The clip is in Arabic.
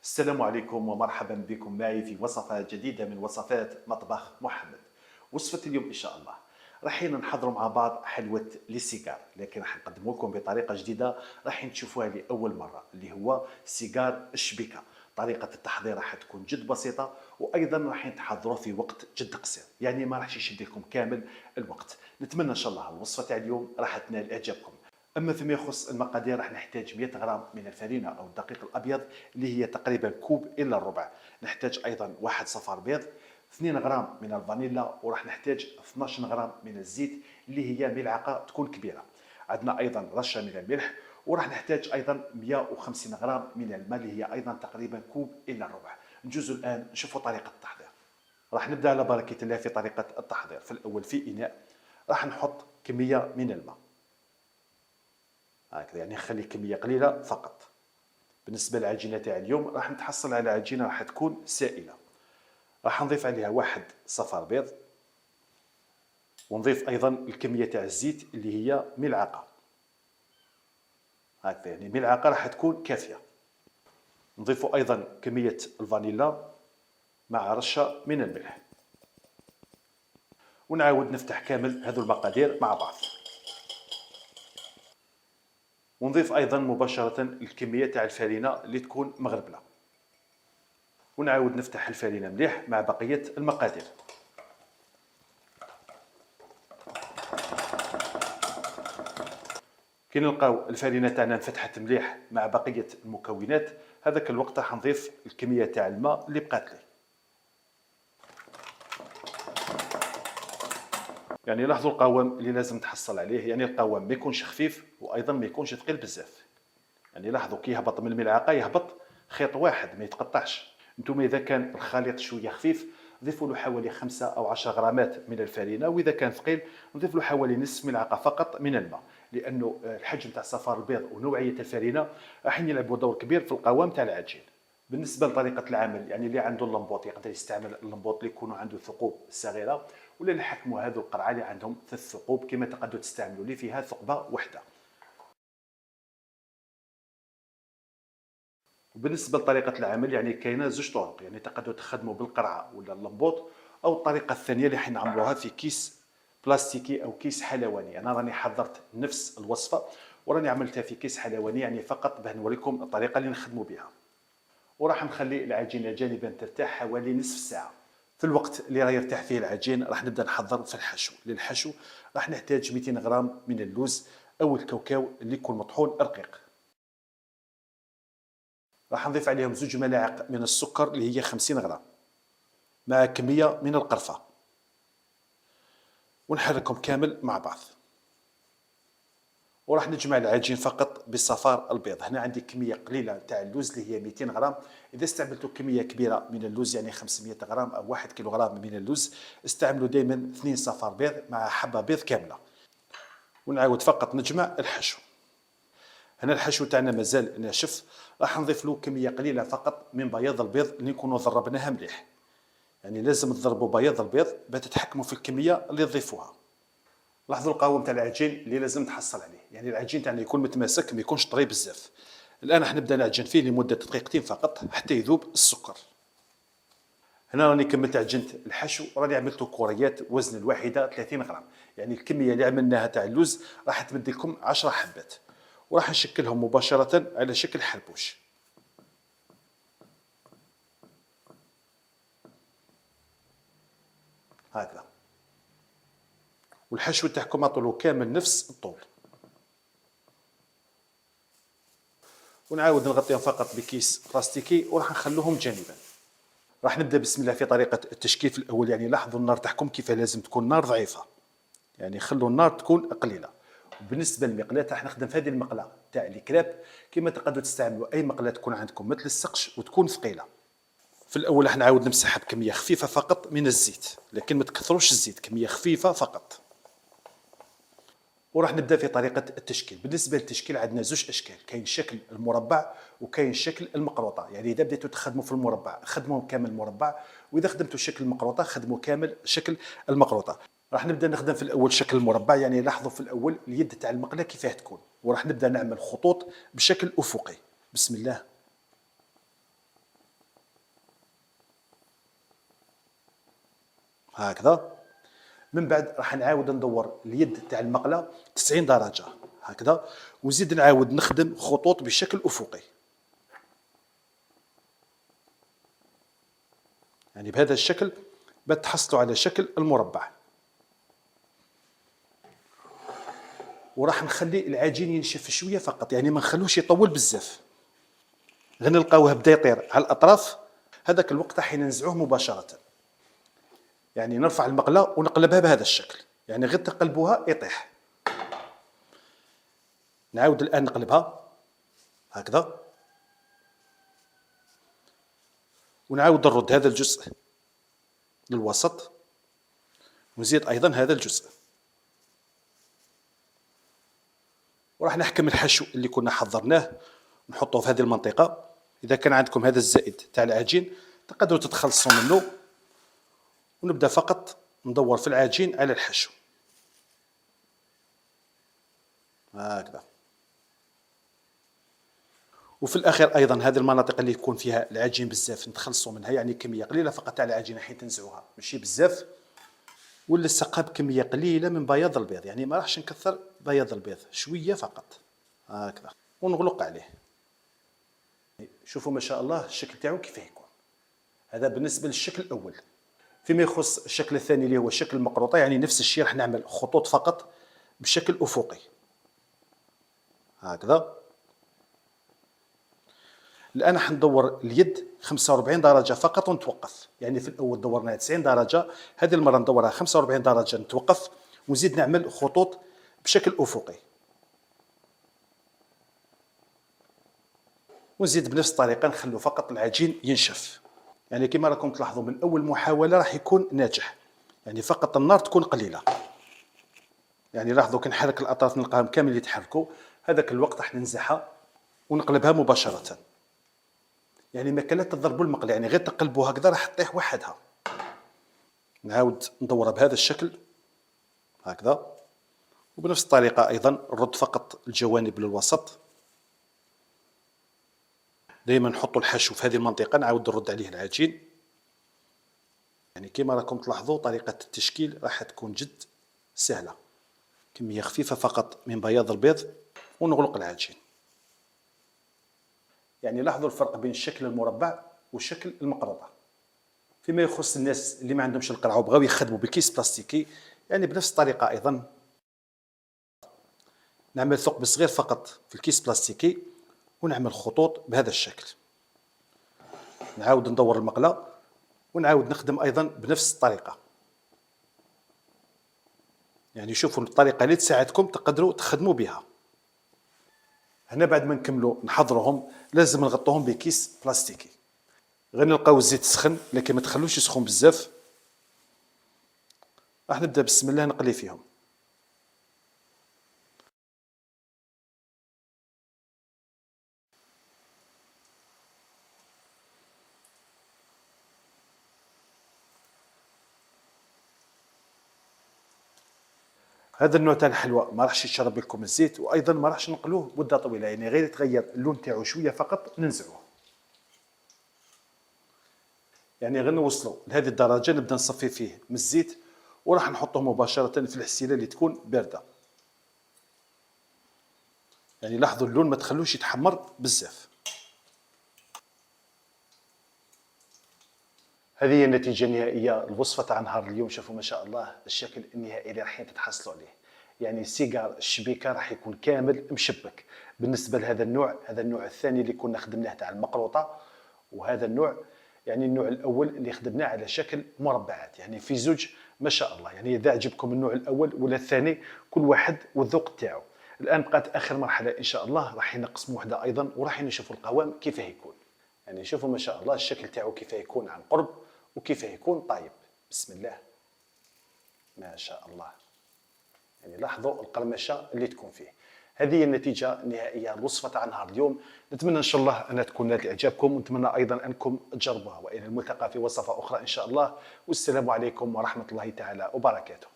السلام عليكم ومرحبا بكم معي في وصفة جديدة من وصفات مطبخ محمد. وصفة اليوم إن شاء الله راح نحضروا مع بعض حلوة للسيجار، لكن راح نقدمه لكم بطريقة جديدة راح تشوفوها لأول مرة، اللي هو سيجار الشبيكة. طريقة التحضير راح تكون جد بسيطة، وأيضا راح نتحضروا في وقت جد قصير، يعني ما راح يشد لكم كامل الوقت. نتمنى إن شاء الله الوصفة تاع اليوم راح تنال إعجابكم. اما فيما يخص المقادير راح نحتاج 100 غرام من الفرينه او الدقيق الابيض اللي هي تقريبا كوب الا الربع. نحتاج ايضا واحد صفار بيض، 2 غرام من الفانيلا، وراح نحتاج 12 غرام من الزيت اللي هي ملعقه تكون كبيره. عندنا ايضا رشه من الملح، وراح نحتاج ايضا 150 غرام من الماء اللي هي ايضا تقريبا كوب الا الربع. نجوز الان نشوفوا طريقه التحضير. راح نبدا على بركه الله في طريقه التحضير. في الاول في اناء راح نحط كميه من الماء هكذا، يعني نخلي كميه قليله فقط. بالنسبه للعجينه تاع اليوم راح نتحصل على عجينه راح تكون سائله. راح نضيف عليها واحد صفار بيض، ونضيف ايضا الكميه تاع الزيت اللي هي ملعقه هكذا، يعني ملعقه راح تكون كافيه. نضيف ايضا كميه الفانيلا مع رشه من الملح، ونعاود نفتح كامل هذو المقادير مع بعض. ونضيف ايضا مباشره الكميه تاع الفرينه اللي تكون مغربله، ونعاود نفتح الفرينه مليح مع بقيه المقادير. كي نلقاو الفرينه تاعنا انفتحت مليح مع بقيه المكونات، هذاك الوقت راح نضيف الكميه تاع الماء اللي بقات لي. يعني لاحظوا القوام اللي لازم تحصل عليه، يعني القوام ما يكونش خفيف وايضا ما يكونش ثقيل بزاف. يعني لاحظوا كي يهبط من الملعقه يهبط خيط واحد ما يتقطعش. انتم اذا كان الخليط شويه خفيف ضيفوا له حوالي 5 أو 10 غرامات من الفرينه، واذا كان ثقيل نضيف له حوالي نصف ملعقه فقط من الماء، لانه الحجم تاع صفار البيض ونوعيه الفرينه راح يلعبوا دور كبير في القوام تاع العجين. بالنسبه لطريقه العمل، يعني اللي عنده اللمبوط يقدر يستعمل اللمبوط اللي يكونوا عنده ثقوب صغيره، ولا نحكموا هذو القرعه اللي عندهم 3 ثقوب كما تقدروا تستعملوا اللي فيها ثقبه واحده. وبالنسبه لطريقه العمل يعني كاينه زوج طرق، يعني تقدروا تخدموا بالقرعه ولا اللمبوط، او الطريقه الثانيه اللي حنعملوها في كيس بلاستيكي او كيس حلواني. انا راني حضرت نفس الوصفه وراني عملتها في كيس حلواني، يعني فقط باه نوريكم الطريقه اللي نخدموا بها. وراح نخلي العجينه جانبا ترتاح حوالي نصف ساعه. في الوقت اللي راه يرتاح فيه العجين راح نبدا نحضر في الحشو. للحشو راح نحتاج 200 غرام من اللوز او الكاوكاو اللي يكون مطحون رقيق. راح نضيف عليهم 2 ملاعق من السكر اللي هي 50 غرام مع كميه من القرفه، ونحركهم كامل مع بعض. وراح نجمع العجين فقط بالصفار البيض. هنا عندي كميه قليله تاع اللوز اللي هي 200 غرام. اذا استعملتوا كميه كبيره من اللوز يعني 500 غرام او 1 كيلوغرام من اللوز، استعملوا دائما 2 صفار بيض مع حبه بيض كامله. ونعاود فقط نجمع الحشو. هنا الحشو تاعنا مازال ناشف، راح نضيف له كميه قليله فقط من بياض البيض اللي نكونوا ضربناها مليح. يعني لازم تضربوا بياض البيض باش تتحكموا في الكميه اللي تضيفوها. لاحظوا القوام تاع العجين اللي لازم تحصل عليه، يعني العجين تاعنا يكون متماسك ما يكونش طري بزاف. الان راح نبدا نعجن فيه لمده دقيقتين فقط حتى يذوب السكر. هنا راني كملت عجنت الحشو، راني عملته كوريات وزن الواحده 30 غرام، يعني الكميه اللي عملناها تاع اللوز راح تمد لكم 10 حبات، وراح نشكلهم مباشره على شكل حلبوش هكذا. والحشو تاعكم اطولوا كامل نفس الطول. ونعاود نغطيهم فقط بكيس بلاستيكي وراح نخلوهم جانبا. راح نبدا بسم الله في طريقه التشكيل. في الاول يعني لاحظوا النار تاعكم كيف لازم تكون نار ضعيفه، يعني خلوا النار تكون قليله. وبالنسبه للمقلاه راح نخدم في هذه المقلاه تاع الكريب، كما تقدروا تستعملوا اي مقلاه تكون عندكم مثل السقش وتكون ثقيله. في الاول راح نعاود نمسحها بكميه خفيفه فقط من الزيت، لكن ما تكثروش الزيت، كميه خفيفه فقط. وراح نبدا في طريقه التشكيل. بالنسبه للتشكيل عندنا زوج اشكال، كاين شكل المربع وكاين شكل المقروطه. يعني اذا بديتوا تخدموا في المربع خدموه كامل مربع، واذا خدمتوا شكل المقروطه خدموا كامل شكل المقروطه. راح نبدا نخدم في الاول شكل المربع. يعني لاحظوا في الاول اليد تاع المقله كيفاه تكون، وراح نبدا نعمل خطوط بشكل افقي. بسم الله. هكذا. من بعد راح نعاود ندور اليد تاع المقله 90 درجه هكذا، ونزيد نعاود نخدم خطوط بشكل افقي. يعني بهذا الشكل بتحصلوا على شكل المربع. وراح نخلي العجين ينشف شويه فقط، يعني ما نخلوش يطول بزاف، غير نلقاوه بدا يطير على الاطراف. هذاك الوقت راح ننزعوه مباشره. يعني نرفع المقله ونقلبها بهذا الشكل، يعني غير تقلبوها يطيح. نعاود الان نقلبها هكذا، ونعاود نرد هذا الجزء للوسط، ونزيد ايضا هذا الجزء. وراح نحكم الحشو اللي كنا حضرناه نحطه في هذه المنطقه. اذا كان عندكم هذا الزائد تاع العجين تقدروا تتخلصوا منه، ونبدا فقط ندور في العجين على الحشو هكذا. وفي الاخير ايضا هذه المناطق اللي يكون فيها العجين بزاف نتخلصوا منها، يعني كميه قليله فقط تاع العجين حين تنزعوها، ماشي بزاف. ولصقها بكميه قليله من بياض البيض، يعني ما راحش نكثر بياض البيض، شويه فقط هكذا، ونغلق عليه. شوفوا ما شاء الله الشكل تاعو كيف يكون. هذا بالنسبه للشكل الاول. فيما يخص الشكل الثاني اللي هو شكل المقروطه، يعني نفس الشيء راح نعمل خطوط فقط بشكل افقي هكذا. الان راح ندور اليد 45 درجه فقط ونتوقف. يعني في الاول دورناها 90 درجه، هذه المره ندورها 45 درجه نتوقف، ونزيد نعمل خطوط بشكل افقي. ونزيد بنفس الطريقه نخلو فقط العجين ينشف. يعني كما راكم تلاحظوا من اول محاوله راح يكون ناجح، يعني فقط النار تكون قليله. يعني لاحظوا كي نحرك الاطراف نلقاهم كامل يتحركوا، هذاك الوقت راح ننزعها ونقلبها مباشره. يعني ما كان لا تضربوا المقله، يعني غير تقلبوا هكذا راح تطيح وحدها. نعاود ندورها بهذا الشكل هكذا، وبنفس الطريقه ايضا نرد فقط الجوانب للوسط. دائما نحطوا الحشو في هذه المنطقه، نعاود نرد عليه العجين. يعني كما راكم تلاحظوا طريقه التشكيل راح تكون جد سهله. كميه خفيفه فقط من بياض البيض ونغلق العجين. يعني لاحظوا الفرق بين الشكل المربع وشكل المقرطه. فيما يخص الناس اللي ما عندهمش القرعه وبغاو يخدموا بكيس بلاستيكي، يعني بنفس الطريقه ايضا نعمل ثقب صغير فقط في الكيس بلاستيكي ونعمل خطوط بهذا الشكل. نعاود ندور المقله ونعاود نخدم ايضا بنفس الطريقه. يعني شوفوا الطريقه اللي تساعدكم تقدروا تخدموا بها. هنا بعد ما نكملوا نحضرهم لازم نغطوهم بكيس بلاستيكي. غير نلقاو الزيت سخن، لكن ما تخلوش يسخن بزاف. راح نبدا بسم الله نقلي فيهم. هذا النوع تاع الحلوى ما راحش يشرب لكم الزيت، وايضا ما راحش نقلوه مده طويله، يعني غير يتغير اللون تاعو شويه فقط ننزعوه. يعني غير نوصلوا لهذه الدرجه نبدا نصفي فيه من الزيت، وراح نحطه مباشره في الحسيله اللي تكون بارده. يعني لاحظوا اللون ما تخلوش يتحمر بزاف. هذه هي النتيجه النهائيه الوصفه تاع نهار اليوم. شوفوا ما شاء الله الشكل النهائي اللي راح تتحصلوا عليه. يعني السيجار الشبيكه راح يكون كامل مشبك. بالنسبه لهذا النوع، هذا النوع الثاني اللي كنا خدمناه تاع المقروطه، وهذا النوع يعني النوع الاول اللي خدمناه على شكل مربعات. يعني في زوج ما شاء الله. يعني اذا عجبكم النوع الاول ولا الثاني كل واحد والذوق تاعو. الان بقات اخر مرحله ان شاء الله راح نقسم وحده ايضا، وراح نشوفوا القوام كيف يكون. يعني شوفوا ما شاء الله الشكل تاعو كيف يكون عن قرب وكيف يكون طيب. بسم الله ما شاء الله. يعني لاحظوا القرمشه اللي تكون فيه. هذه هي النتيجه النهائيه الوصفه تاع نهار اليوم. نتمنى ان شاء الله انها تكون نالت اعجابكم، ونتمنى ايضا انكم تجربوها. والى الملتقى في وصفه اخرى ان شاء الله، والسلام عليكم ورحمه الله تعالى وبركاته.